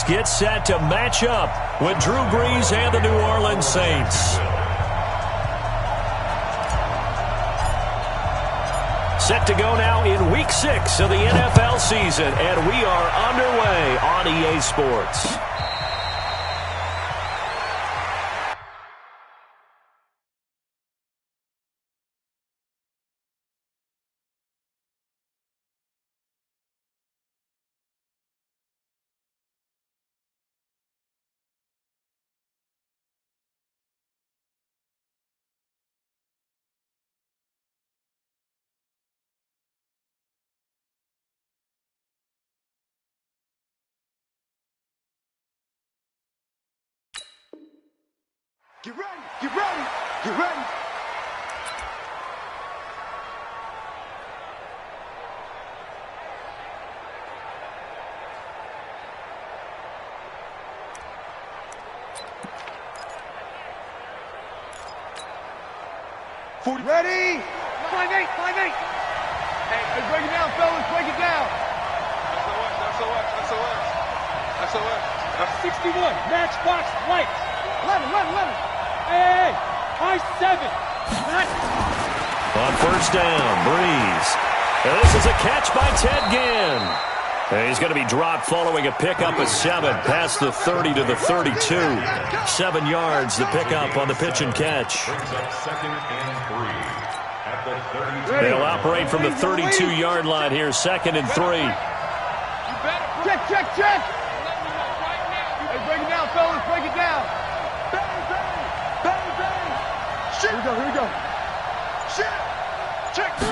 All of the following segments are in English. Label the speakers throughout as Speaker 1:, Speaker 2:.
Speaker 1: get set to match up with Drew Brees and the New Orleans Saints. Set to go now in Week 6 of the NFL season, and we are underway on EA Sports.
Speaker 2: Get ready, get ready, get ready. Ready? 5-8, 5-8. Hey, break it down, fellas, break it down.
Speaker 3: SOS. 61, matchbox lights. 11. Hey, high 7.
Speaker 1: On first down, Brees. And this is a catch by Ted Ginn. And he's going to be dropped following a pickup of 7 past the 30 to the 32. 7 yards, the pickup on the pitch and catch. They'll operate from the 32-yard line here, 2nd and 3.
Speaker 2: Check. Hey, break it down, fellas, break it down. Here we go. Shit. Check 3.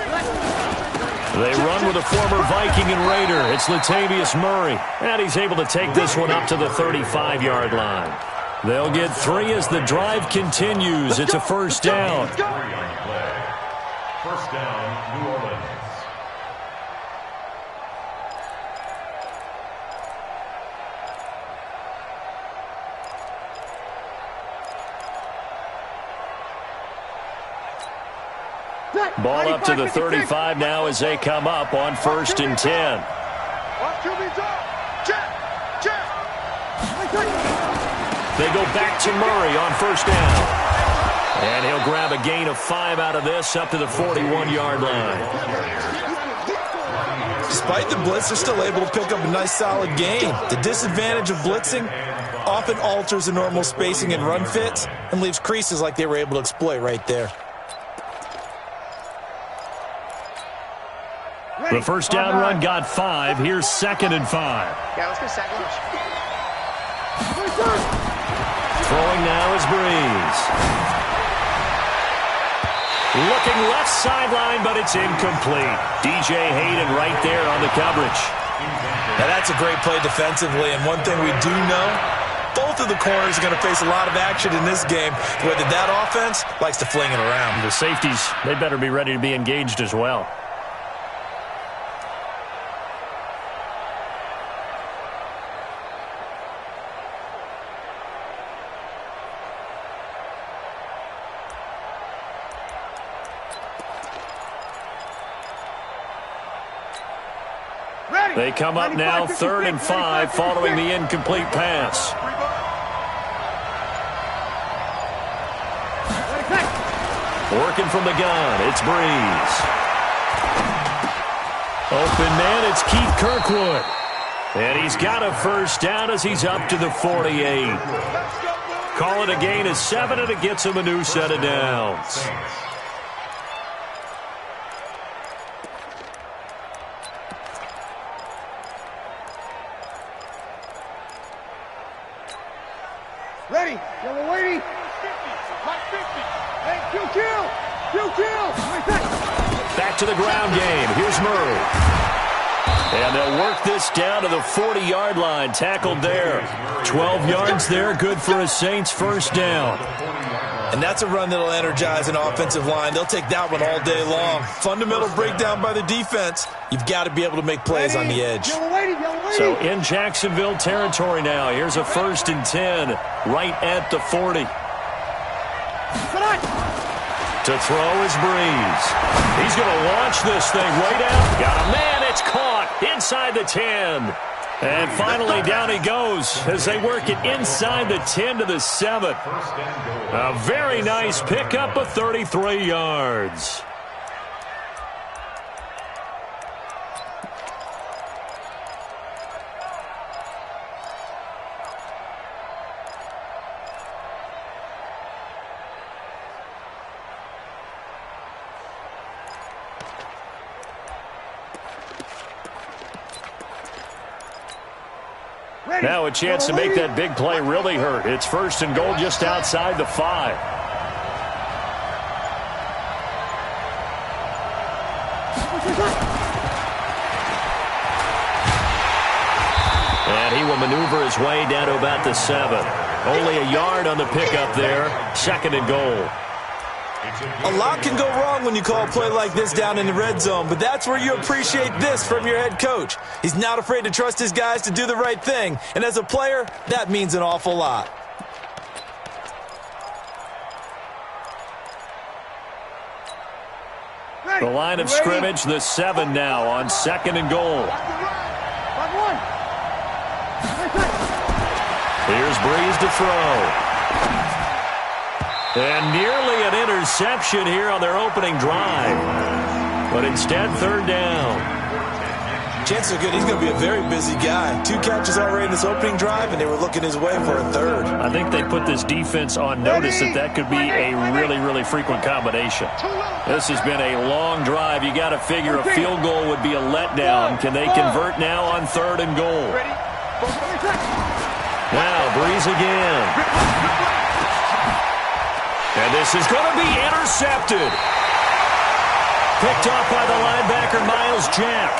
Speaker 1: They run with a former Viking and Raider. It's Latavius Murray. And he's able to take this one up to the 35-yard line. They'll get 3 as the drive continues. It's a first down.
Speaker 4: First down, New Orleans.
Speaker 1: Ball up to the 35 now as they come up on 1st and 10. They go back to Murray on first down. And he'll grab a gain of 5 out of this up to the 41-yard line.
Speaker 5: Despite the blitz, they're still able to pick up a nice solid gain. The disadvantage of blitzing often alters the normal spacing and run fits and leaves creases like they were able to exploit right there.
Speaker 1: The first down run got 5. Here's 2nd and 5.
Speaker 2: Yeah, let's go second.
Speaker 1: Throwing now is Brees. Looking left sideline, but it's incomplete. DJ Hayden right there on the coverage.
Speaker 5: Now that's a great play defensively, and one thing we do know, both of the corners are going to face a lot of action in this game, whether that offense likes to fling it around.
Speaker 1: The safeties, they better be ready to be engaged as well. They come up now 3rd and 5 following the incomplete pass. Working from the gun, it's Brees. Open man, it's Keith Kirkwood. And he's got a first down as he's up to the 48. Call it a gain of 7, and it gets him a new set of downs.
Speaker 2: Ready, yellow lady. Hey, kill.
Speaker 1: Back to the ground game. Here's Murray. And they'll work this down to the 40-yard line. Tackled there. 12 yards there. Good for a Saints first down.
Speaker 5: And that's a run that'll energize an offensive line. They'll take that one all day long. Fundamental breakdown by the defense. You've got to be able to make plays on the edge.
Speaker 1: So in Jacksonville territory now. Here's a 1st and 10 right at the 40. To throw is Brees. He's going to launch this thing right out. Got a man. It's caught inside the 10. And finally, down he goes as they work it inside the 10 to the 7. A very nice pickup of 33 yards. Now a chance to make that big play really hurt. It's 1st and goal just outside the 5. And he will maneuver his way down to about the 7. Only a yard on the pickup there. 2nd and goal.
Speaker 5: A lot can go wrong when you call a play like this down in the red zone, but that's where you appreciate this from your head coach. He's not afraid to trust his guys to do the right thing, and as a player, that means an awful lot.
Speaker 1: The line of scrimmage, the 7 now on 2nd and goal. Here's Breeze to throw. And nearly an interception here on their opening drive. But instead, 3rd down.
Speaker 5: Chances are good he's going to be a very busy guy. 2 catches already in this opening drive, and they were looking his way for a 3rd.
Speaker 1: I think they put this defense on notice that could be a really, really frequent combination. This has been a long drive. You got to figure a field goal would be a letdown. Can they convert now on 3rd and goal? Now, Breeze again. And this is going to be intercepted. Picked off by the linebacker, Miles Jack.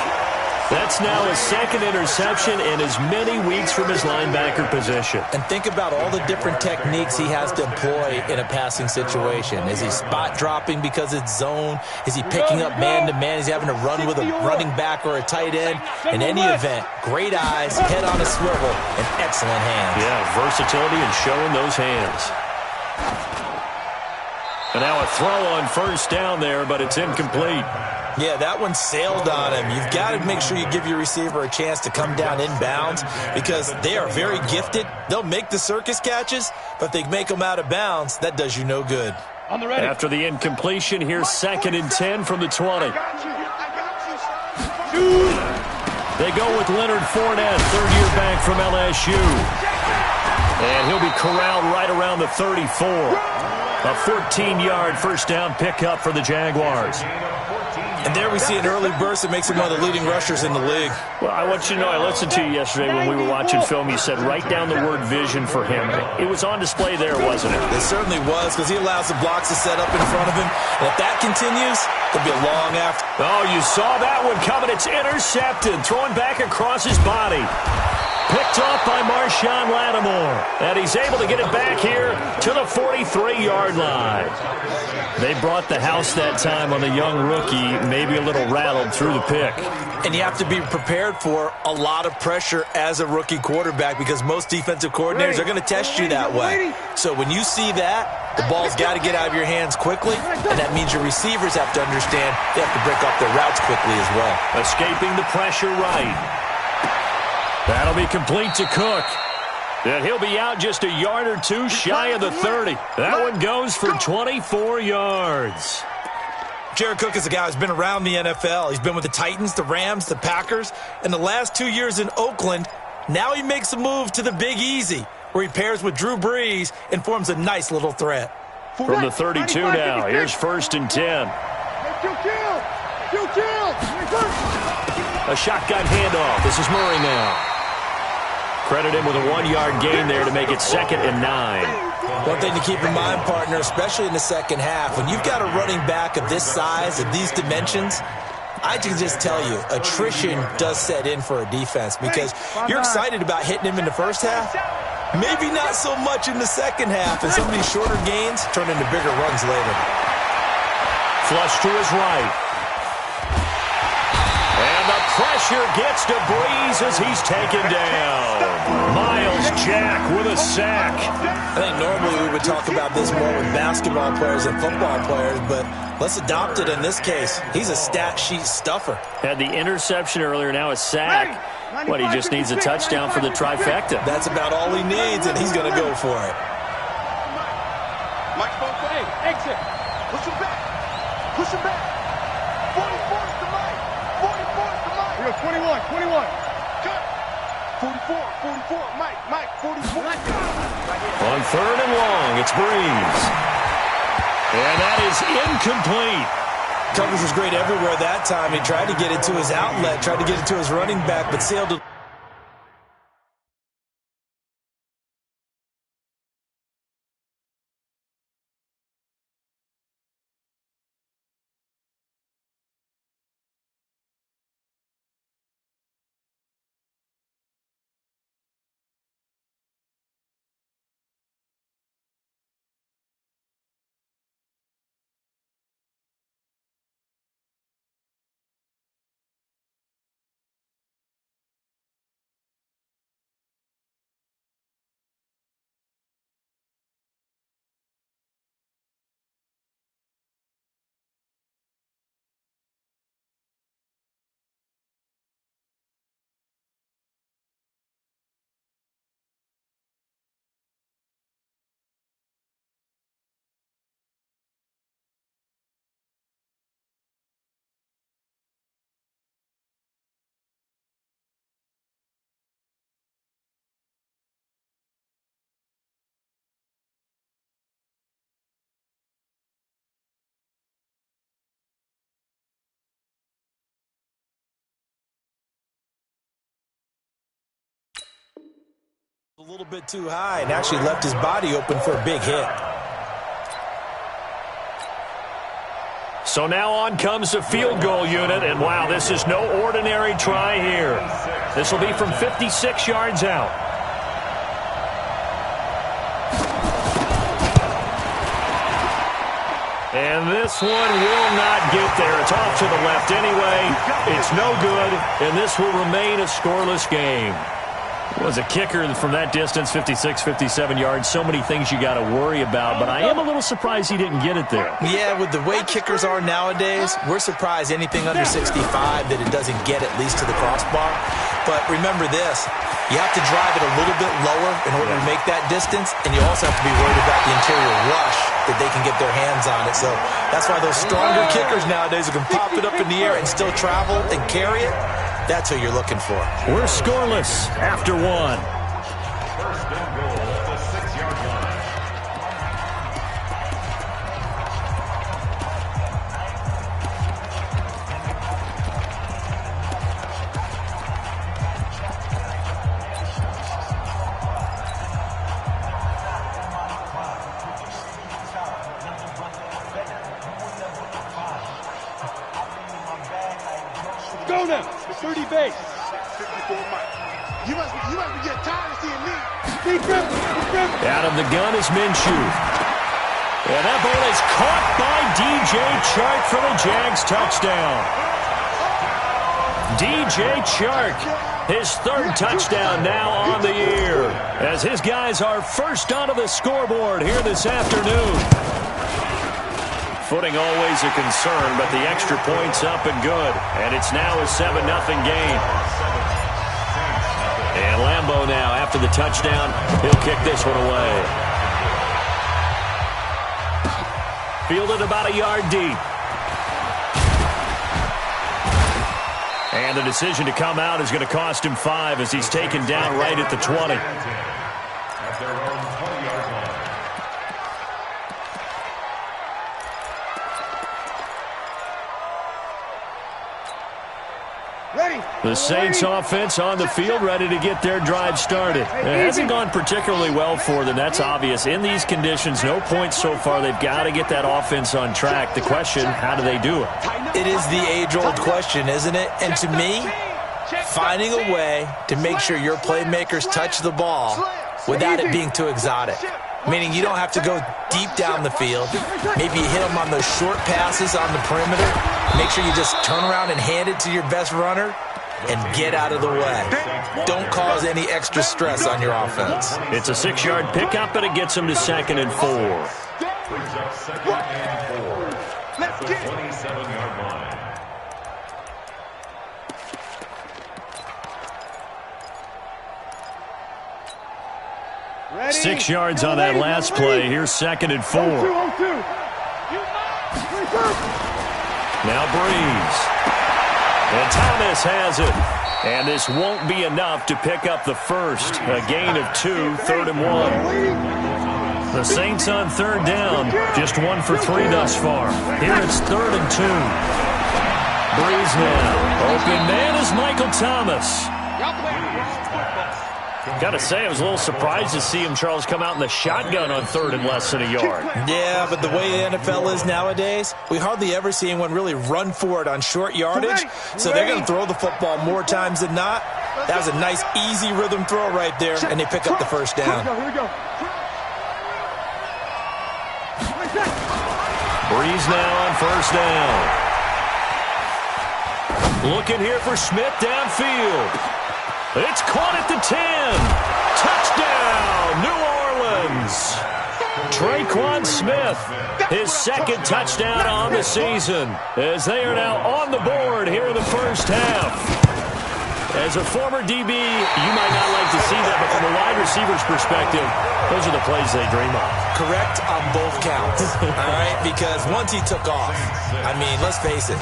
Speaker 1: That's now his 2nd interception in as many weeks from his linebacker position.
Speaker 5: And think about all the different techniques he has to employ in a passing situation. Is he spot dropping because it's zone? Is he picking up man-to-man? Is he having to run with a running back or a tight end? In any event, great eyes, head on a swivel, and excellent hands.
Speaker 1: Yeah, versatility and showing those hands. And now a throw on 1st down there, but it's incomplete.
Speaker 5: Yeah, that one sailed on him. You've got to make sure you give your receiver a chance to come down inbounds because they are very gifted. They'll make the circus catches, but if they make them out of bounds, that does you no good.
Speaker 1: After the incompletion, here's 2nd and 10 from the 20. They go with Leonard Fournette, 3rd-year back from LSU. And he'll be corralled right around the 34. A 14-yard 1st down pickup for the Jaguars.
Speaker 5: And there we see an early burst that makes him one of the leading rushers in the league.
Speaker 1: Well, I want you to know, I listened to you yesterday when we were watching film. You said write down the word vision for him. It was on display there, wasn't it?
Speaker 5: It certainly was because he allows the blocks to set up in front of him. And if that continues, it'll be a long after.
Speaker 1: Oh, you saw that one coming. It's intercepted. Thrown back across his body. Picked off by Marshawn Lattimore. And he's able to get it back here to the 43-yard line. They brought the house that time on the young rookie, maybe a little rattled through the pick.
Speaker 5: And you have to be prepared for a lot of pressure as a rookie quarterback because most defensive coordinators are going to test you that way. So when you see that, the ball's got to get out of your hands quickly, and that means your receivers have to understand they have to break off their routes quickly as well.
Speaker 1: Escaping the pressure right. That'll be complete to Cook. And he'll be out just a yard or two shy of the 30. That one goes for 24 yards.
Speaker 5: Jared Cook is a guy who's been around the NFL. He's been with the Titans, the Rams, the Packers, and the last 2 years in Oakland. Now he makes a move to the Big Easy, where he pairs with Drew Brees and forms a nice little threat.
Speaker 1: From the 32 now, here's 1st and 10. A shotgun handoff. This is Murray now. Credit him with a 1-yard gain there to make it 2nd and 9.
Speaker 5: One thing to keep in mind, partner, especially in the second half, when you've got a running back of this size, of these dimensions, I can just tell you, attrition does set in for a defense because you're excited about hitting him in the first half. Maybe not so much in the second half, and some of these shorter gains turn into bigger runs later.
Speaker 1: Flush to his right. And the pressure gets to Breeze as he's taken down. Miles Jack with a sack.
Speaker 5: I think normally we would talk about this more with basketball players than football players, but Let's adopt it in this case. He's a stat sheet stuffer.
Speaker 1: Had the interception earlier, now a sack. But he just needs a touchdown for the trifecta.
Speaker 5: That's about all he needs, and he's going to go for it.
Speaker 3: Hey, exit.
Speaker 2: Push him back. Push him back. 44 is the Mike. 44 is the Mike.
Speaker 3: We go 21.
Speaker 2: Cut. 44. Mike, 44.
Speaker 1: On 3rd and long, it's Breeze. And that is incomplete.
Speaker 5: Coverage was great everywhere that time. He tried to get it to his outlet, tried to get it to his running back, but sailed to... A little bit too high and actually left his body open for a big hit.
Speaker 1: So now on comes the field goal unit, and wow, this is no ordinary try here. This will be from 56 yards out. And this one will not get there. It's off to the left anyway. It's no good, and this will remain a scoreless game. Was a kicker from that distance, 56, 57 yards. So many things you got to worry about, but I am a little surprised he didn't get it there.
Speaker 5: Yeah, with the way kickers are nowadays, we're surprised anything under 65 that it doesn't get at least to the crossbar. But remember this, you have to drive it a little bit lower in order to make that distance, and you also have to be worried about the interior rush that they can get their hands on it. So that's why those stronger kickers nowadays who can pop it up in the air and still travel and carry it, that's who you're looking for.
Speaker 1: We're scoreless after one.
Speaker 4: First and goal at the 6-yard line.
Speaker 3: Go now. 30 base.
Speaker 2: 54 Mike. You must be getting tired of seeing me.
Speaker 1: Out of the gun is Minshew. And that ball is caught by DJ Chark for the Jags touchdown. DJ Chark, his 3rd touchdown now on the year, as his guys are first onto the scoreboard here this afternoon. Footing always a concern, but the extra point's up and good. And it's now a 7-0 game. And Lambeau now, after the touchdown, he'll kick this one away. Fielded about a yard deep. And the decision to come out is going to cost him 5 as he's taken down right at the 20.
Speaker 4: At their own 20-yard line.
Speaker 2: Ready.
Speaker 1: The Saints offense on the field, ready to get their drive started. It hasn't gone particularly well for them. That's obvious. In these conditions, no points so far. They've got to get that offense on track. The question, how do they do it?
Speaker 5: It is the age-old question, isn't it? And to me, finding a way to make sure your playmakers touch the ball without it being too exotic. Meaning you don't have to go deep down the field. Maybe you hit them on those short passes on the perimeter. Make sure you just turn around and hand it to your best runner and get out of the way. Don't cause any extra stress on your offense.
Speaker 1: It's a 6-yard pickup, but it gets them to 2nd and 4.
Speaker 4: Brings up 2nd and 4. 27-yard line.
Speaker 3: Ready?
Speaker 1: 6 yards on that last play. Here's 2nd and 4. Now Breeze. And Thomas has it. And this won't be enough to pick up the first. A gain of 2, 3rd and 1. The Saints on 3rd down. Just 1 for 3 thus far. Here it's 3rd and 2. Breeze now. Open man is Michael Thomas. Got to say, I was a little surprised to see him, Charles, come out in the shotgun on 3rd and less than a yard.
Speaker 5: Yeah, but the way the NFL is nowadays, we hardly ever see anyone really run for it on short yardage. So they're going to throw the football more times than not. That was a nice, easy rhythm throw right there, and they pick up the first down.
Speaker 3: Here we go.
Speaker 1: Breeze now on 1st down. Looking here for Smith downfield. It's caught at the 10. Touchdown, New Orleans. Traquan Smith, his 2nd touchdown on the season, as they are now on the board here in the first half. As a former DB, you might not like to see that, but from a wide receiver's perspective, those are the plays they dream of.
Speaker 5: Correct on both counts, all right? Because once he took off, I mean, let's face it,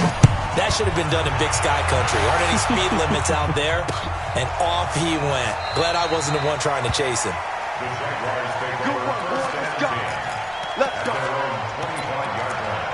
Speaker 5: that should have been done in Big Sky Country. Aren't any speed limits out there? And off he went. Glad I wasn't the one trying to chase him.
Speaker 4: The Jaguars take
Speaker 2: Good
Speaker 4: over
Speaker 2: work, boys.
Speaker 4: first
Speaker 2: Let's
Speaker 4: and
Speaker 2: go.
Speaker 4: 10.
Speaker 2: Let's go.
Speaker 4: At their own 25-yard line.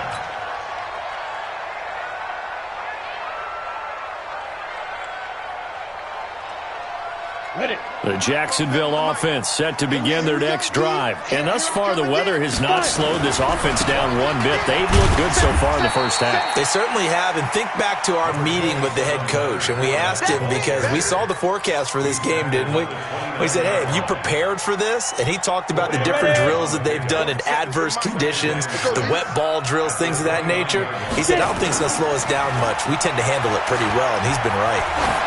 Speaker 3: Ready.
Speaker 1: The Jacksonville offense set to begin their next drive. And thus far, the weather has not slowed this offense down one bit. They've looked good so far in the first half.
Speaker 5: They certainly have, and think back to our meeting with the head coach, and we asked him because we saw the forecast for this game, didn't we? We said, hey, have you prepared for this? And he talked about the different drills that they've done in adverse conditions, the wet ball drills, things of that nature. He said, I don't think it's going to slow us down much. We tend to handle it pretty well, and he's been right.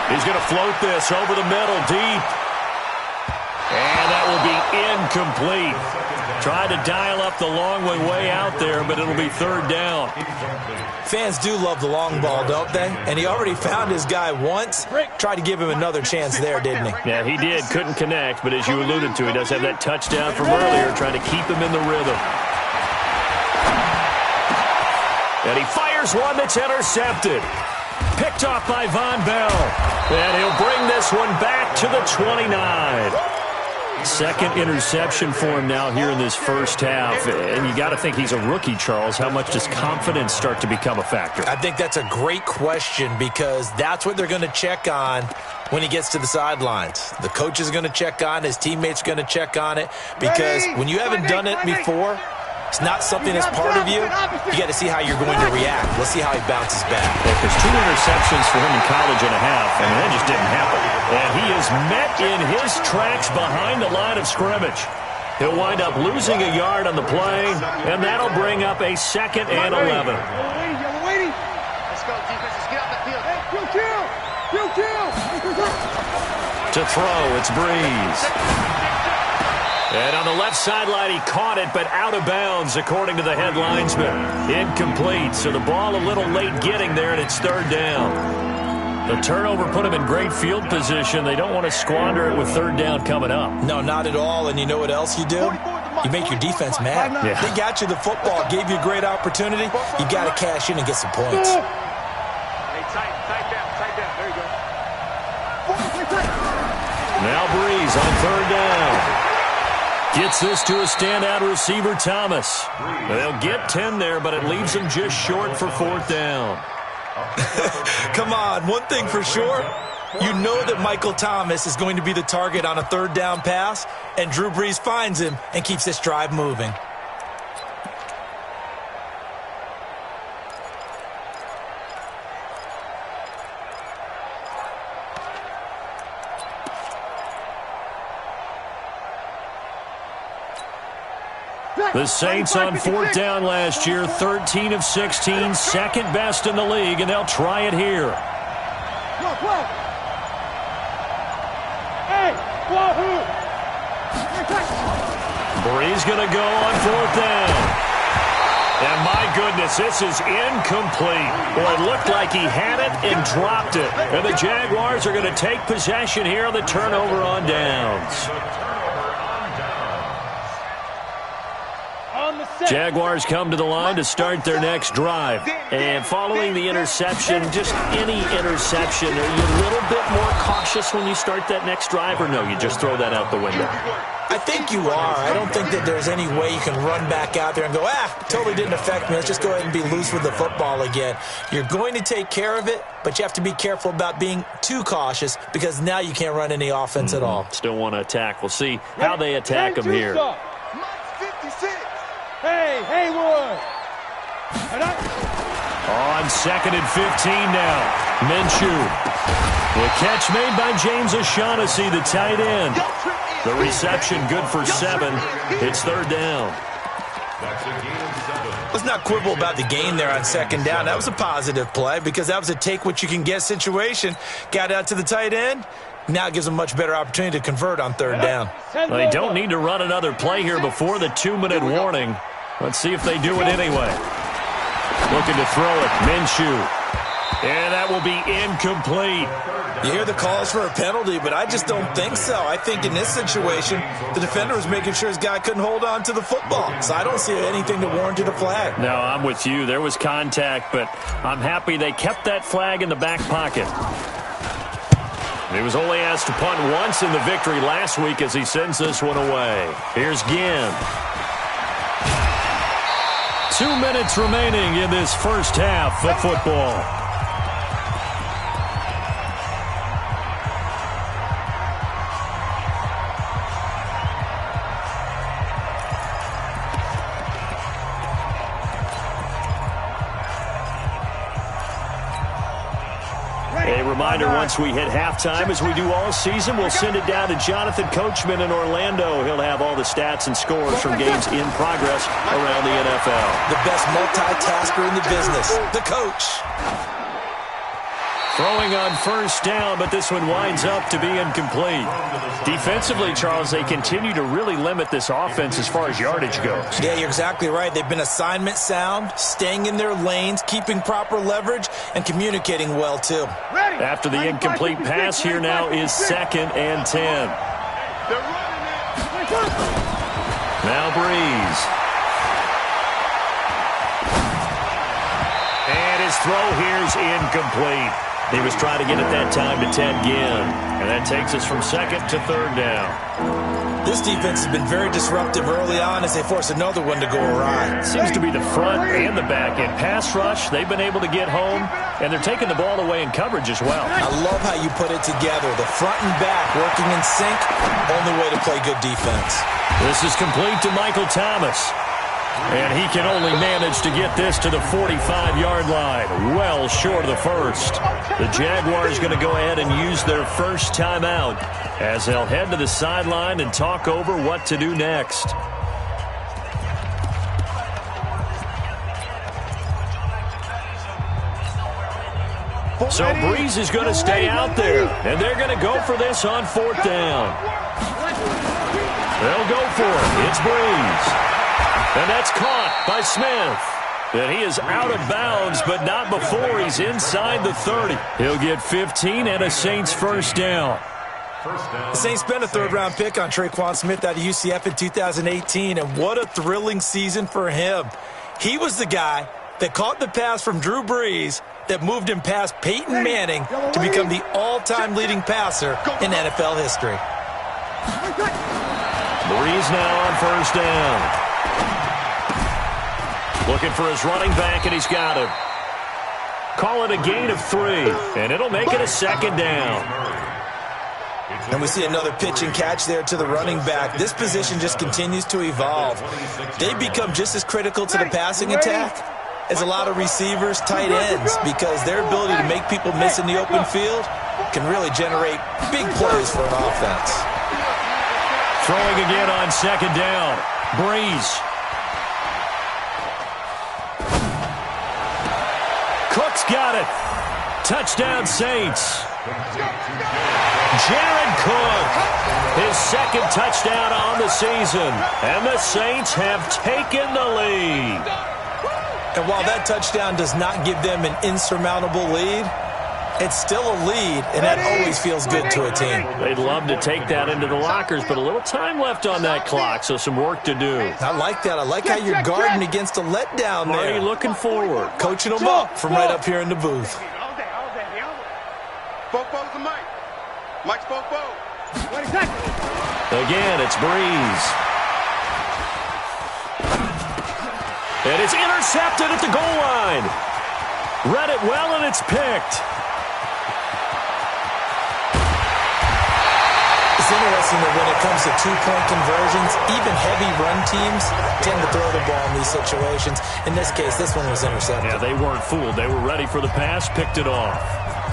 Speaker 1: He's going to float this over the middle, deep. And that will be incomplete. Tried to dial up the long way out there, but it'll be 3rd down.
Speaker 5: Fans do love the long ball, don't they? And he already found his guy once. Tried to give him another chance there, didn't he?
Speaker 1: Yeah, he did. Couldn't connect, but as you alluded to, he does have that touchdown from earlier, trying to keep him in the rhythm. And he fires one that's intercepted. Picked off by Von Bell. And he'll bring this one back to the 29. 2nd interception for him now here in this first half. And you got to think he's a rookie, Charles. How much does confidence start to become a factor?
Speaker 5: I think that's a great question because that's what they're going to check on when he gets to the sidelines. The coach is going to check on, his teammates are going to check on it because when you haven't done it before, it's not something that's part of you. You got to see how you're going to react. Let's see how he bounces back.
Speaker 1: There's 2 interceptions for him in college and a half, and that just didn't happen. And he is met in his tracks behind the line of scrimmage. He'll wind up losing a yard on the play, and that'll bring up a 2nd and 11.
Speaker 3: Waiting.
Speaker 2: Let's go, defense. Let's get out the field.
Speaker 3: Kill.
Speaker 1: To throw, it's Breeze. And on the left sideline, he caught it, but out of bounds, according to the head linesman. Incomplete, so the ball a little late getting there, and it's 3rd down. The turnover put him in great field position. They don't want to squander it with 3rd down coming up.
Speaker 5: No, not at all. And you know what else you do? You make your defense mad.
Speaker 1: Yeah.
Speaker 5: They got you the football, gave you a great opportunity. You got to cash in and get some points.
Speaker 3: Hey, tight down. There you go.
Speaker 1: Now Breeze on 3rd down. Gets this to a standout receiver, Thomas. They'll get 10 there, but it leaves them just short for 4th down.
Speaker 5: Come on, one thing for sure. You know that Michael Thomas is going to be the target on a 3rd down pass, and Drew Brees finds him and keeps this drive moving.
Speaker 1: The Saints on 4th down last year, 13 of 16, 2nd best in the league, and they'll try it here.
Speaker 3: Hey, wahoo!
Speaker 1: Breeze going to go on 4th down. And my goodness, this is incomplete. Well, it looked like he had it and dropped it. And the Jaguars are going to take possession here on the turnover on downs. Jaguars come to the line to start their next drive. And following the interception, just any interception, are you a little bit more cautious when you start that next drive, or no, you just throw that out the window?
Speaker 5: I think you are. I don't think that there's any way you can run back out there and go, totally didn't affect me. Let's just go ahead and be loose with the football again. You're going to take care of it, but you have to be careful about being too cautious because now you can't run any offense at all.
Speaker 1: Still want to attack. We'll see how they attack them here.
Speaker 3: Hey, Haywood!
Speaker 1: On 2nd and 15 now. Minshew. The catch made by James O'Shaughnessy, the tight end. The reception good for 7. It's 3rd down.
Speaker 5: Let's not quibble about the gain there on 2nd down. That was a positive play because that was a take-what-you-can-get situation. Got out to the tight end. Now it gives them a much better opportunity to convert on 3rd down.
Speaker 1: They don't need to run another play here before the 2-minute warning. Let's see if they do it anyway. Looking to throw it. Minshew. And that will be incomplete.
Speaker 5: You hear the calls for a penalty, but I just don't think so. I think in this situation, the defender was making sure his guy couldn't hold on to the football. So I don't see anything to warrant a flag.
Speaker 1: No, I'm with you. There was contact, but I'm happy they kept that flag in the back pocket. He was only asked to punt once in the victory last week as he sends this one away. Here's Ginn. 2 minutes remaining in this first half of football. A reminder, once we hit halftime, as we do all season, we'll send it down to Jonathan Coachman in Orlando. He'll have all the stats and scores from games in progress around the NFL.
Speaker 5: The best multitasker in the business, the coach.
Speaker 1: Throwing on 1st down, but this one winds up to be incomplete. Defensively, Charles, they continue to really limit this offense as far as yardage goes.
Speaker 5: Yeah, you're exactly right. They've been assignment sound, staying in their lanes, keeping proper leverage, and communicating well, too.
Speaker 1: After the incomplete pass, here now is 2nd and 10. Now Breeze. And his throw here's incomplete. He was trying to get it that time to Ted Ginn. And that takes us from 2nd to 3rd down.
Speaker 5: This defense has been very disruptive early on as they force another one to go awry.
Speaker 1: Seems to be the front and the back end. Pass rush, they've been able to get home, and they're taking the ball away in coverage as well.
Speaker 5: I love how you put it together. The front and back working in sync, only way to play good defense.
Speaker 1: This is complete to Michael Thomas. And he can only manage to get this to the 45-yard line, well short of the first. The Jaguars going to go ahead and use their first timeout as they'll head to the sideline and talk over what to do next. So Breeze is going to stay out there, and they're going to go for this on 4th down. They'll go for it. It's Breeze. And that's caught by Smith. And he is out of bounds, but not before he's inside the 30. He'll get 15 and a Saints 1st down.
Speaker 5: The Saints spent a 3rd-round pick on Traquan Smith out of UCF in 2018, and what a thrilling season for him. He was the guy that caught the pass from Drew Brees that moved him past Peyton Manning to become the all-time leading passer in NFL history.
Speaker 1: Brees now on 1st down. Looking for his running back, and he's got him. Call it a gain of 3, and it'll make it a 2nd down.
Speaker 5: And we see another pitch and catch there to the running back. This position just continues to evolve. They become just as critical to the passing attack as a lot of receivers, tight ends, because their ability to make people miss in the open field can really generate big plays for an offense.
Speaker 1: Throwing again on 2nd down. Breeze. Cook's got it. Touchdown Saints. Jared Cook, his 2nd touchdown on the season. And the Saints have taken the lead.
Speaker 5: And while that touchdown does not give them an insurmountable lead, it's still a lead, and that always feels good to a team.
Speaker 1: They'd love to take that into the lockers, but a little time left on that clock, so some work to do.
Speaker 5: I like that. I like how you're guarding against a letdown there.
Speaker 1: Marty looking forward.
Speaker 5: Coaching them up from right up here in the booth.
Speaker 2: Fofo's the mic. Mike's Fofo.
Speaker 1: Again, it's Breeze. And it's intercepted at the goal line. Read it well, and it's picked.
Speaker 5: It's interesting that when it comes to two-point conversions, even heavy run teams tend to throw the ball in these situations. In this case, this one was intercepted.
Speaker 1: Yeah, they weren't fooled. They were ready for the pass, picked it off.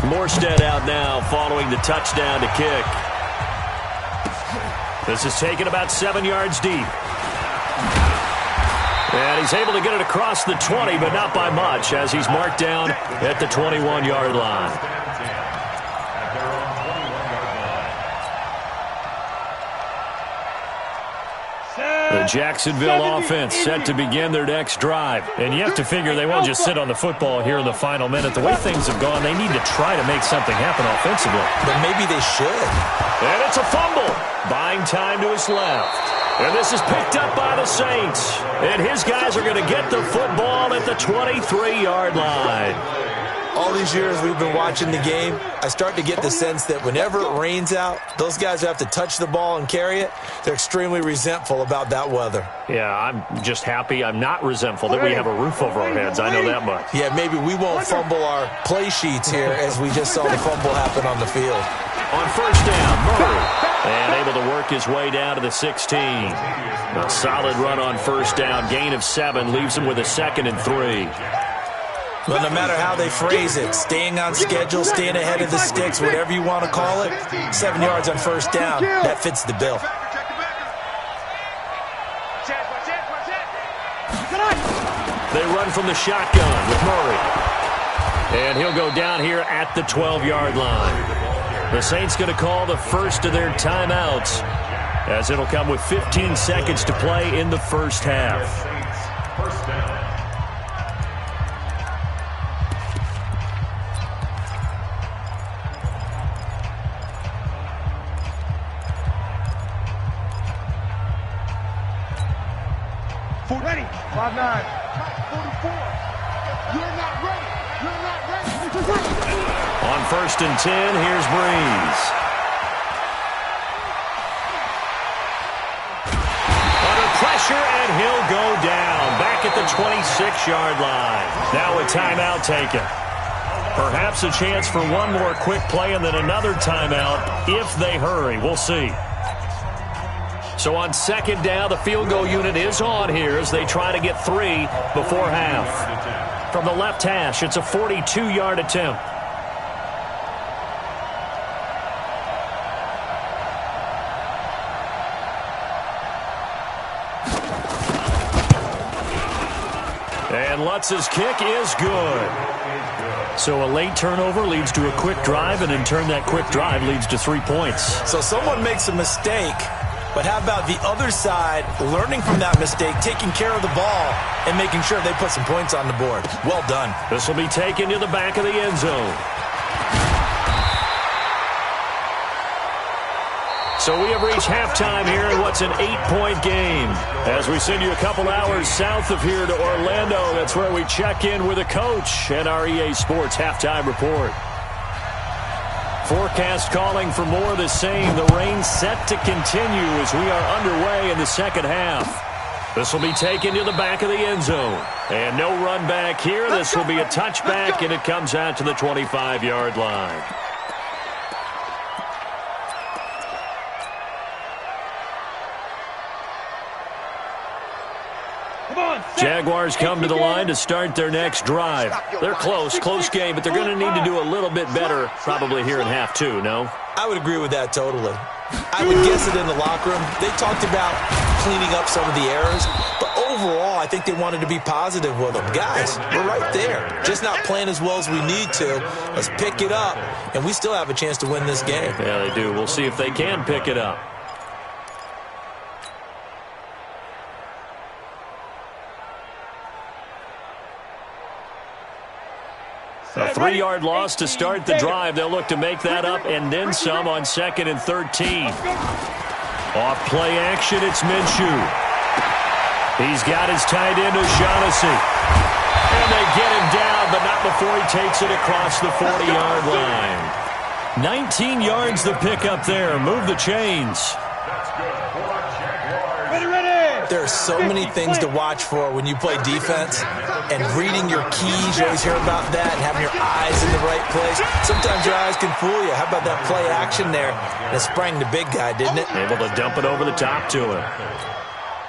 Speaker 1: Morstead out now following the touchdown to kick. This is taken about 7 yards deep. And he's able to get it across the 20, but not by much, as he's marked down at the 21-yard line. The Jacksonville offense set to begin their next drive. And you have to figure they won't just sit on the football here in the final minute. The way things have gone, they need to try to make something happen offensively.
Speaker 5: But maybe they should.
Speaker 1: And it's a fumble. Buying time to his left. And this is picked up by the Saints. And his guys are going to get the football at the 23-yard line.
Speaker 5: All these years we've been watching the game, I start to get the sense that whenever it rains out, those guys who have to touch the ball and carry it, they're extremely resentful about that weather.
Speaker 1: Yeah, I'm just happy I'm not resentful that we have a roof over our heads. I know that much.
Speaker 5: Yeah, maybe we won't fumble our play sheets here as we just saw the fumble happen on the field.
Speaker 1: On first down, Murray. And able to work his way down to the 16. A solid run on first down. Gain of 7 leaves him with a 2nd and 3.
Speaker 5: Well, no matter how they phrase it, staying on schedule, staying ahead of the sticks, whatever you want to call it, 7 yards on first down, that fits the bill.
Speaker 1: They run from the shotgun with Murray. And he'll go down here at the 12-yard line. The Saints going to call the first of their timeouts, as it'll come with 15 seconds to play in the first half.
Speaker 4: First down.
Speaker 3: Ready. 5-9.
Speaker 2: 44. You're not ready. You're not ready.
Speaker 1: On first and 10, here's Breeze. Under pressure, and he'll go down. Back at the 26-yard line. Now a timeout taken. Perhaps a chance for one more quick play and then another timeout if they hurry. We'll see. So on second down, the field goal unit is on here as they try to get 3 before half. From the left hash, it's a 42-yard attempt. And Lutz's kick is good. So a late turnover leads to a quick drive, and in turn that quick drive leads to 3 points.
Speaker 5: So someone makes a mistake, but how about the other side learning from that mistake, taking care of the ball, and making sure they put some points on the board? Well done.
Speaker 1: This will be taken to the back of the end zone. So we have reached halftime here in what's an 8-point game. As we send you a couple hours south of here to Orlando, that's where we check in with a coach and our EA Sports Halftime Report. Forecast calling for more of the same. The rain set to continue as we are underway in the second half. This will be taken to the back of the end zone. And no run back here. This will be a touchback, and it comes out to the 25-yard line. Jaguars come to the line to start their next drive. They're close game, but they're going to need to do a little bit better probably here in half 2, no?
Speaker 5: I would agree with that totally. I would guess it in the locker room. They talked about cleaning up some of the errors, but overall, I think they wanted to be positive with them. Guys, we're right there. Just not playing as well as we need to. Let's pick it up, and we still have a chance to win this game.
Speaker 1: Yeah, they do. We'll see if they can pick it up. A 3-yard loss to start the drive. They'll look to make that up and then some on 2nd and 13. Off play action, it's Minshew. He's got his tight end, O'Shaughnessy. And they get him down, but not before he takes it across the 40-yard line. 19 yards the pickup there. Move the chains.
Speaker 5: There are so many things to watch for when you play defense, and reading your keys, you always hear about that, and having your eyes in the right place. Sometimes your eyes can fool you. How about that play action there? And it sprang the big guy, didn't it?
Speaker 1: Able to dump it over the top to him.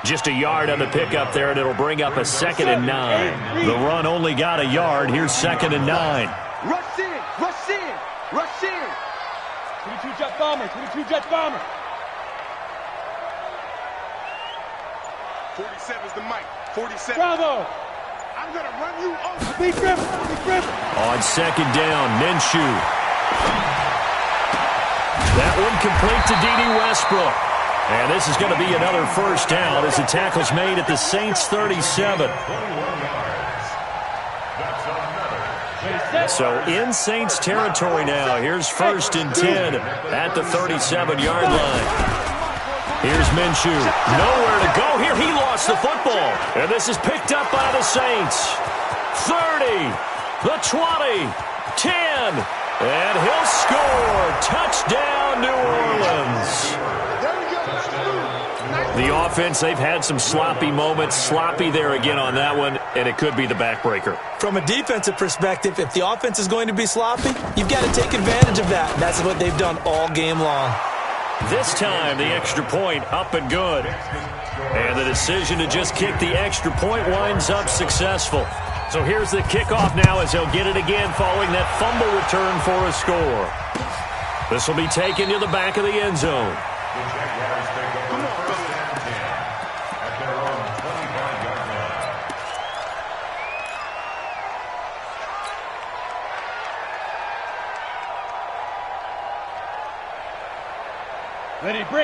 Speaker 1: Just a yard on the pickup there, and it'll bring up a 2nd and 9. The run only got a yard. Here's 2nd and 9.
Speaker 2: Rush in, rush in, rush in.
Speaker 3: 22 jet bomber, 22 jet bomber.
Speaker 2: 47 is the mic. 47.
Speaker 3: Bravo.
Speaker 2: I'm going to run you over.
Speaker 3: Big dribble, big dribble.
Speaker 1: On 2nd down, Minshew. That one complete to D.D. Westbrook. And this is going to be another first down as the tackle's made at the Saints' 37. So in Saints territory now. Here's 1st and 10 at the 37-yard line. Here's Minshew. Nowhere to go here. He lost the football. And this is picked up by the Saints. 30, the 20, 10, and he'll score. Touchdown, New Orleans. The offense, they've had some sloppy moments. Sloppy there again on that one, and it could be the backbreaker.
Speaker 5: From a defensive perspective, if the offense is going to be sloppy, you've got to take advantage of that. And that's what they've done all game long.
Speaker 1: This time, the extra point up and good. And the decision to just kick the extra point winds up successful. So here's the kickoff now as they'll get it again following that fumble return for a score. This will be taken to the back of the end zone.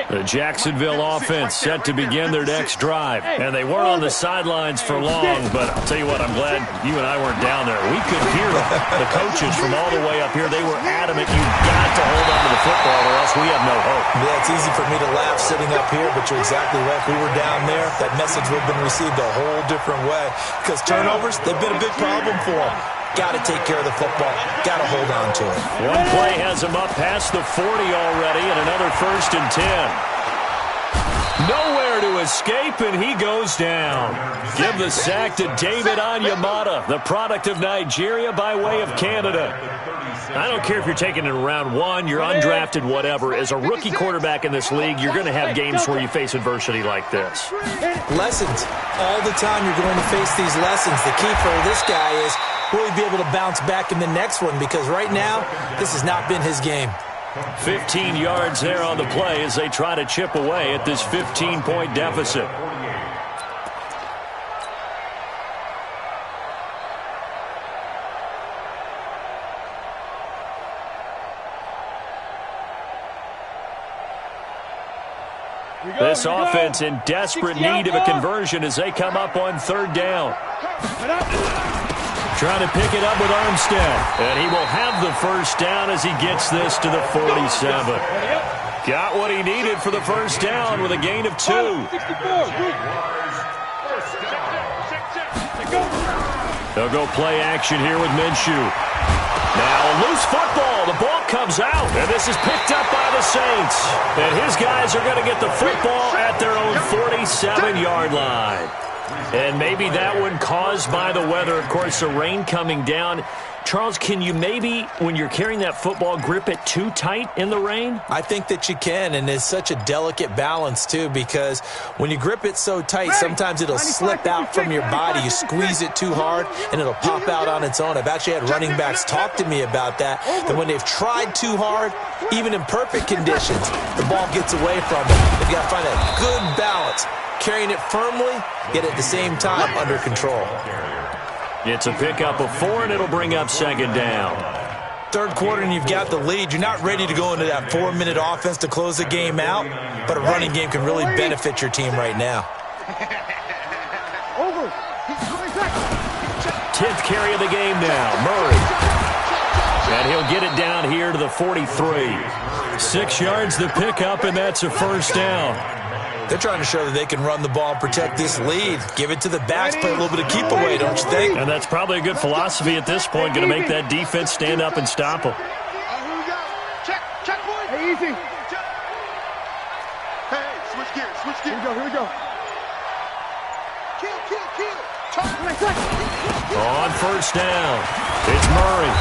Speaker 1: The Jacksonville offense set to begin their next drive. And they weren't on the sidelines for long, but I'll tell you what, I'm glad you and I weren't down there. We could hear the coaches from all the way up here. They were adamant, you've got to hold on to the football or else we have no hope.
Speaker 5: Yeah, it's easy for me to laugh sitting up here, but you're exactly right. If we were down there, that message would have been received a whole different way. Because turnovers, they've been a big problem for them. Got to take care of the football. Got to hold on to it.
Speaker 1: One play has him up past the 40 already, and another 1st and 10. Nowhere to escape, and he goes down. Give the sack to David Onyemata, the product of Nigeria by way of Canada. I don't care if you're taking it in round 1, you're undrafted, whatever. As a rookie quarterback in this league, you're going to have games where you face adversity like this.
Speaker 5: Lessons. All the time you're going to face these lessons. The key for this guy is, will he be able to bounce back in the next one? Because right now, this has not been his game.
Speaker 1: 15 yards there on the play as they try to chip away at this 15-point deficit. This offense in desperate need of a conversion as they come up on 3rd down. Trying to pick it up with Armstead. And he will have the first down as he gets this to the 47. Got what he needed for the first down with a gain of 2. They'll go play action here with Minshew. Now a loose football. The ball comes out. And this is picked up by the Saints. And his guys are going to get the football at their own 47-yard line. And maybe that one caused by the weather. Of course, the rain coming down. Charles, can you maybe, when you're carrying that football, grip it too tight in the rain?
Speaker 5: I think that you can, and it's such a delicate balance, too, because when you grip it so tight, sometimes it'll slip out from your body. You squeeze it too hard, and it'll pop out on its own. I've actually had running backs talk to me about that when they've tried too hard, even in perfect conditions, the ball gets away from them. They've got to find a good balance, carrying it firmly, yet at the same time under control.
Speaker 1: It's a pickup of 4, and it'll bring up 2nd down.
Speaker 5: 3rd quarter, and you've got the lead. You're not ready to go into that 4-minute offense to close the game out, but a running game can really benefit your team right now.
Speaker 2: Over. He's coming back.
Speaker 1: 10th carry of the game now. Murray. And he'll get it down here to the 43. 6 yards the pickup, and that's a first down.
Speaker 5: They're trying to show that they can run the ball and protect this lead. Give it to the backs, play a little bit of keep away, don't you think?
Speaker 1: And that's probably a good philosophy at this point. Going to make that defense stand up and stop them.
Speaker 2: Check, boy. Hey, easy. Hey, switch gears, switch gears. Here we go. Kill.
Speaker 1: On first down, it's Murray.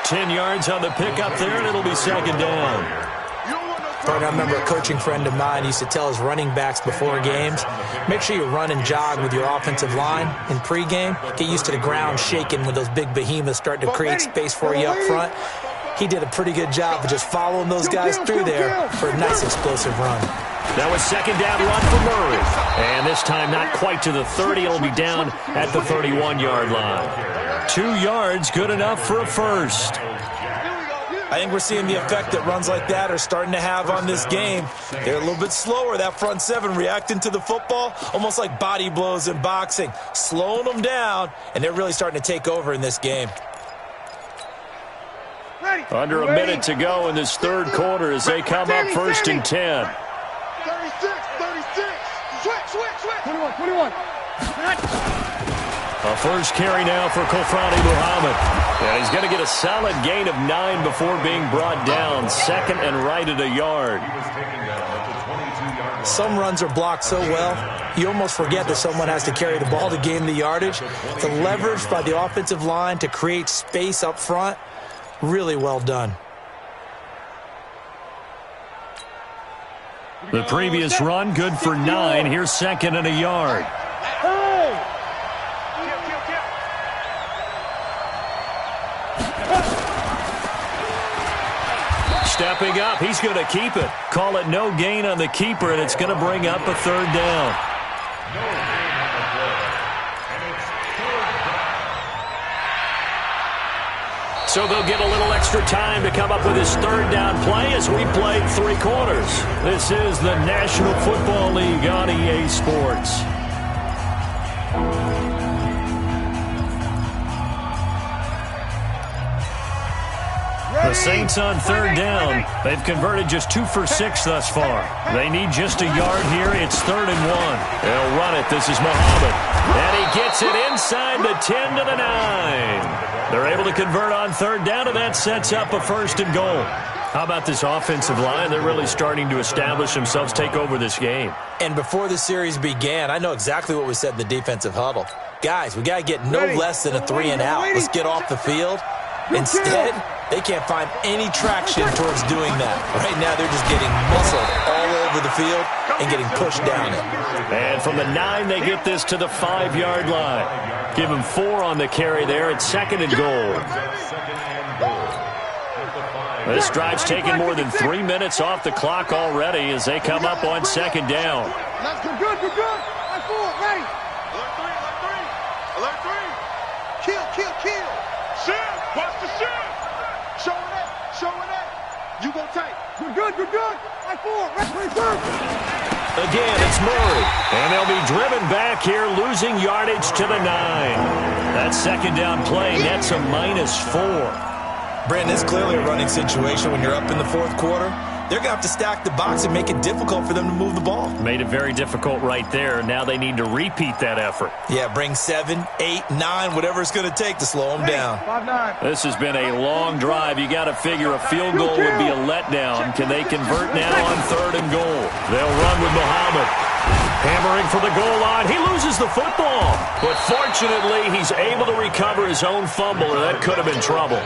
Speaker 1: 10 yards on the pickup there, and it'll be second down.
Speaker 5: I remember a coaching friend of mine used to tell his running backs before games, make sure you run and jog with your offensive line in pregame. Get used to the ground shaking when those big behemoths start to create space for you up front. He did a pretty good job of just following those guys through there for a nice explosive run.
Speaker 1: That was second down run for Murray. And this time not quite to the 30. It'll be down at the 31-yard line. 2 yards, good enough for a first.
Speaker 5: I think we're seeing the effect that runs like that are starting to have on this game. They're a little bit slower, that front seven, reacting to the football, almost like body blows in boxing, slowing them down, and they're really starting to take over in this game.
Speaker 1: Under a minute to go in this third quarter as they come up first and 10.
Speaker 2: 36. Switch.
Speaker 3: 21.
Speaker 1: A first carry now for Kofrani Muhammad. And he's going to get a solid gain of 9 before being brought down. Second and right at a yard.
Speaker 5: Some runs are blocked so well, you almost forget that someone has to carry the ball to gain the yardage. The leverage by the offensive line to create space up front, really well done.
Speaker 1: The previous run, good for 9. Here's second and a yard. Stepping up, he's going to keep it. Call it no gain on the keeper, and it's going to bring up a third down. So they'll get a little extra time to come up with his third down play as we played 3 quarters. This is the National Football League on EA Sports. The Saints on third down. They've converted just 2 for 6 thus far. They need just a yard here. It's 3rd and 1. They'll run it. This is Muhammad. And he gets it inside the 10 to the 9. They're able to convert on third down, and that sets up a 1st and goal. How about this offensive line? They're really starting to establish themselves, take over this game.
Speaker 5: And before the series began, I know exactly what we said in the defensive huddle. Guys, we got to get no less than a 3 and out. Let's get off the field. Instead, they can't find any traction towards doing that. Right now, they're just getting muscled all over the field and getting pushed down it.
Speaker 1: And from the 9, they get this to the 5-yard line. Give them 4 on the carry there. It's 2nd and goal. This drive's taken more than 3 minutes off the clock already as they come up on 2nd down.
Speaker 2: Good. I'm full. Ready. Alert 3. Kill. Shift. Watch the shift. Showing that. You go tight. You're good. I'm full. Ready.
Speaker 1: Again, it's Murray. And they'll be driven back here, losing yardage to the 9. That 2nd down play nets a -4.
Speaker 5: Brandon, it's clearly a running situation when you're up in the 4th quarter. They're going to have to stack the box and make it difficult for them to move the ball.
Speaker 1: Made it very difficult right there. Now they need to repeat that effort.
Speaker 5: Yeah, bring 7, 8, 9, whatever it's going to take to slow them down.
Speaker 2: 5-9.
Speaker 1: This has been a long drive. You got to figure a field goal would be a letdown. Can they convert now on 3rd and goal? They'll run with Muhammad. Hammering for the goal line. He loses the football. But fortunately, he's able to recover his own fumble, or that could have been trouble.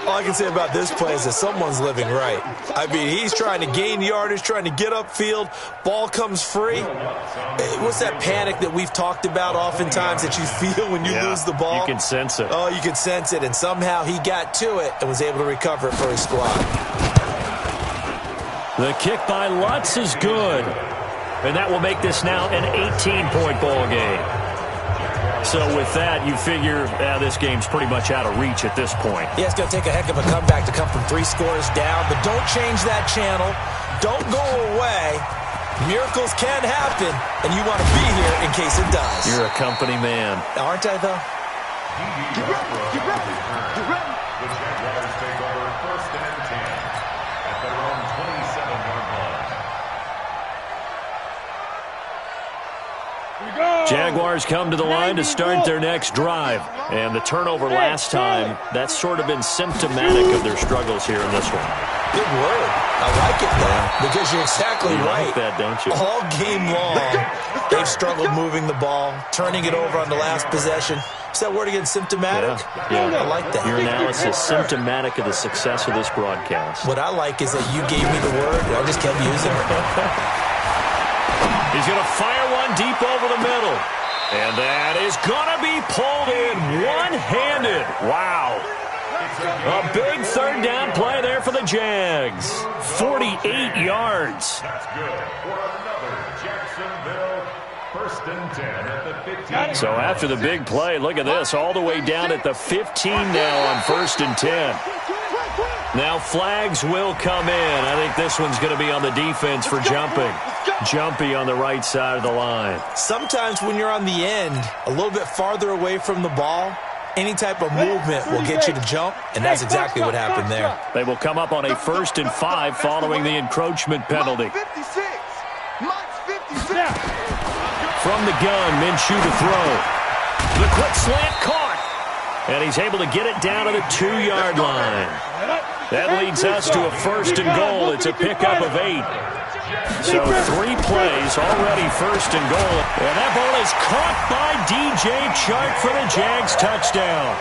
Speaker 5: All I can say about this play is that someone's living right. I mean, he's trying to gain yardage, trying to get upfield. Ball comes free. What's that panic that we've talked about oftentimes that you feel when you lose the ball?
Speaker 1: You can sense it.
Speaker 5: Oh, you can sense it. And somehow he got to it and was able to recover it for his squad.
Speaker 1: The kick by Lutz is good. And that will make this now an 18-point ball game. So with that, you figure this game's pretty much out of reach at this point.
Speaker 5: Yeah, it's going to take a heck of a comeback to come from 3 scores down, but don't change that channel. Don't go away. Miracles can happen, and you want to be here in case it does.
Speaker 1: You're a company man.
Speaker 5: Aren't I, though?
Speaker 2: Get ready, get ready, get ready.
Speaker 4: The Jaguars take over 1st and 10 at their own 27-yard line.
Speaker 1: Jaguars come to the line to start their next drive. And the turnover last time, that's sort of been symptomatic of their struggles here in this one.
Speaker 5: Good word. I like it, though, because you're exactly
Speaker 1: You
Speaker 5: right.
Speaker 1: like that, don't you?
Speaker 5: All game long, they've struggled moving the ball, turning it over on the last possession. Is that word again, symptomatic?
Speaker 1: Yeah.
Speaker 5: I like that.
Speaker 1: Your analysis symptomatic of the success of this broadcast.
Speaker 5: What I like is that you gave me the word, and I just kept using it.
Speaker 1: He's going to fire one deep over the middle. And that is going to be pulled in one-handed. Wow. A big third down play there for the Jags. 48 yards.
Speaker 4: That's good for another Jacksonville 1st and 10 at the 15.
Speaker 1: So after the big play, look at this, all the way down at the 15 now on 1st and 10. Now flags will come in. I think this one's going to be on the defense for jumping. Jumpy on the right side of the line.
Speaker 5: Sometimes when you're on the end, a little bit farther away from the ball, any type of movement will get you to jump, and that's exactly what happened there.
Speaker 1: They will come up on a 1st and 5 following the encroachment penalty.
Speaker 2: Mike's 56. Mike's 56.
Speaker 1: From the gun, Minshew to throw. The quick slant caught. And he's able to get it down to the 2-yard line. That leads us to a 1st and goal. It's a pickup of 8. So 3 plays, already 1st and goal. And that ball is caught by DJ Chark for the Jags touchdown.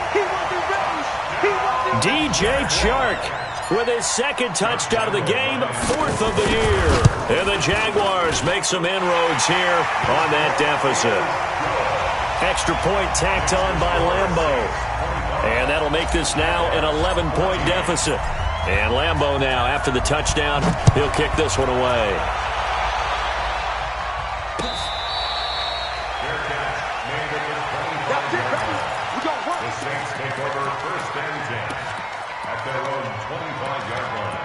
Speaker 1: DJ Chark with his 2nd touchdown of the game, 4th of the year. And the Jaguars make some inroads here on that deficit. Extra point tacked on by Lambeau. And that'll make this now an 11-point deficit. And Lambeau now, after the touchdown, he'll kick this one away.
Speaker 4: The Saints take over 1st and 10 at their own 25-yard line.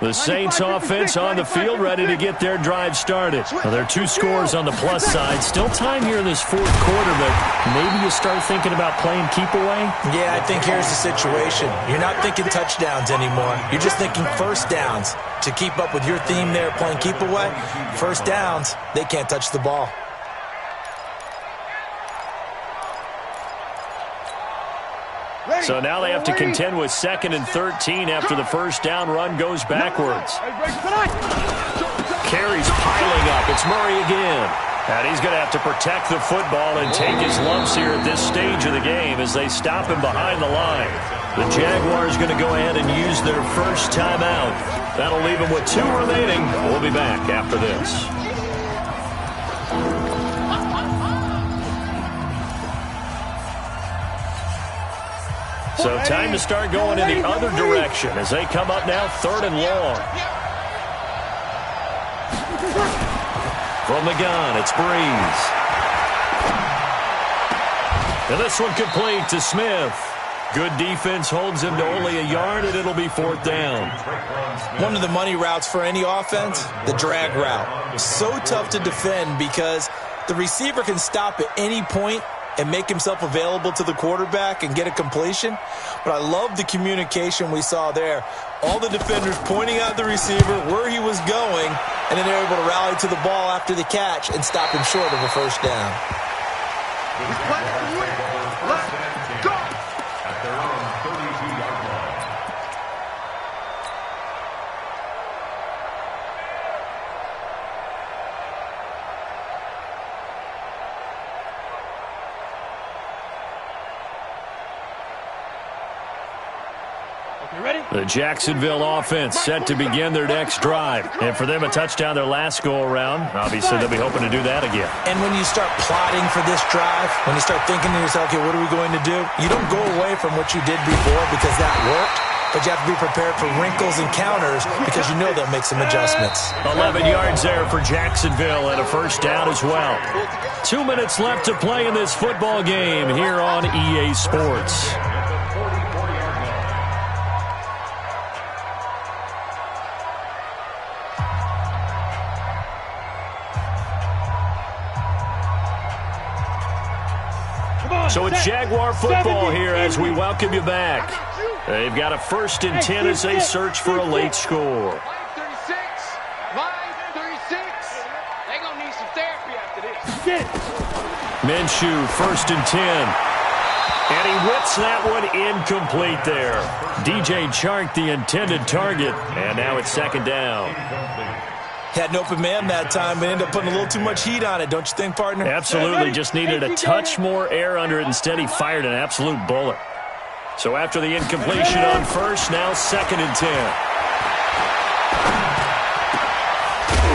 Speaker 1: The Saints offense on the field, ready to get their drive started. Well, there are 2 scores on the plus side. Still time here in this 4th quarter, but maybe you start thinking about playing keep away?
Speaker 5: Yeah, I think here's the situation. You're not thinking touchdowns anymore. You're just thinking 1st downs. To keep up with your theme there, playing keep away, 1st downs, they can't touch the ball.
Speaker 1: So now they have to contend with 2nd and 13 after the 1st down run goes backwards. Carries piling up. It's Murray again. And he's going to have to protect the football and take his lumps here at this stage of the game as they stop him behind the line. The Jaguars going to go ahead and use their 1st timeout. That'll leave them with 2 remaining. We'll be back after this. So time to start going in the other direction as they come up now 3rd and long. From the gun, it's Breeze. And this one complete to Smith. Good defense holds him to only a yard, and it'll be 4th down.
Speaker 5: One of the money routes for any offense, the drag route. So tough to defend because the receiver can stop at any point and make himself available to the quarterback and get a completion. But I love the communication we saw there. All the defenders pointing out the receiver, where he was going, and then they're able to rally to the ball after the catch and stop him short of a 1st down.
Speaker 2: Let's go.
Speaker 4: At their own 32-yard line.
Speaker 1: The Jacksonville offense set to begin their next drive. And for them, a touchdown their last go-around. Obviously, they'll be hoping to do that again.
Speaker 5: And when you start plotting for this drive, when you start thinking to yourself, okay, what are we going to do? You don't go away from what you did before because that worked. but you have to be prepared for wrinkles and counters because you know they'll make some adjustments.
Speaker 1: 11 yards there for Jacksonville and a first down as well. 2 minutes left to play in this football game here on EA Sports. So it's Jaguar football here as we welcome you back. They've got a 1st and 10 as they search for a late score.
Speaker 2: 5:36. They're going to need some therapy after this.
Speaker 1: Minshew, 1st and 10. And he whips that one incomplete there. DJ Chark, the intended target. And now it's 2nd down.
Speaker 5: Had an open man that time, but ended up putting a little too much heat on it, don't you think, partner?
Speaker 1: Absolutely. Just needed a touch more air under it. Instead, he fired an absolute bullet. So after the incompletion on 1st, now 2nd and 10.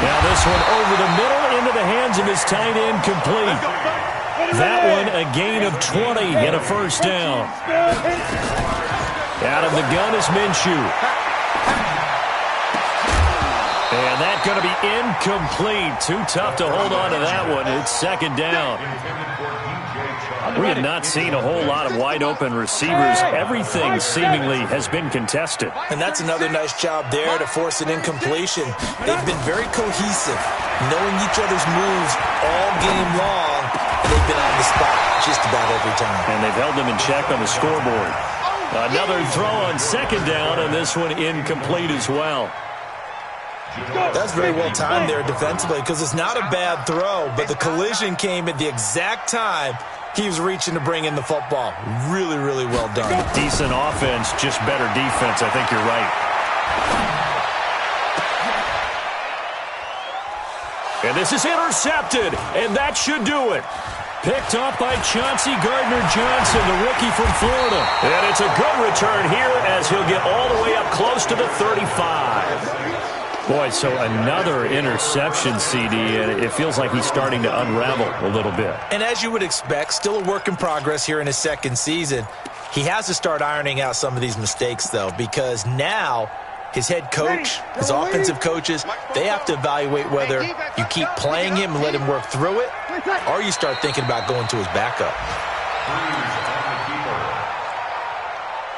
Speaker 1: Now this one over the middle into the hands of his tight end, complete. That one a gain of 20 and a 1st down. Out of the gun is Minshew. And that's going to be incomplete. Too tough to hold on to that one. It's 2nd down. We have not seen a whole lot of wide-open receivers. Everything seemingly has been contested.
Speaker 5: And that's another nice job there to force an incompletion. They've been very cohesive, knowing each other's moves all game long. And they've been on the spot just about every time.
Speaker 1: And they've held them in check on the scoreboard. Another throw on 2nd down, and this one incomplete as well.
Speaker 5: That's very well timed there defensively because it's not a bad throw, but the collision came at the exact time he was reaching to bring in the football. Really, really well done.
Speaker 1: Decent offense, just better defense. I think you're right. And this is intercepted, and that should do it. Picked off by Chauncey Gardner-Johnson, the rookie from Florida. And it's a good return here as he'll get all the way up close to the 35. Boy, so another interception, CD, and it feels like he's starting to unravel a little bit.
Speaker 5: And as you would expect, still a work in progress here in his 2nd season. He has to start ironing out some of these mistakes, though, because now his head coach, his offensive coaches, they have to evaluate whether you keep playing him and let him work through it, or you start thinking about going to his backup.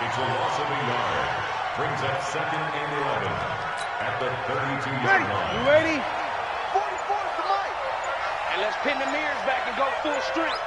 Speaker 4: It's a loss of a yard. Brings up 2nd and 11 at the 32-yard line.
Speaker 2: You ready? 44 to Mike. And let's pin the mirrors back and go full strength.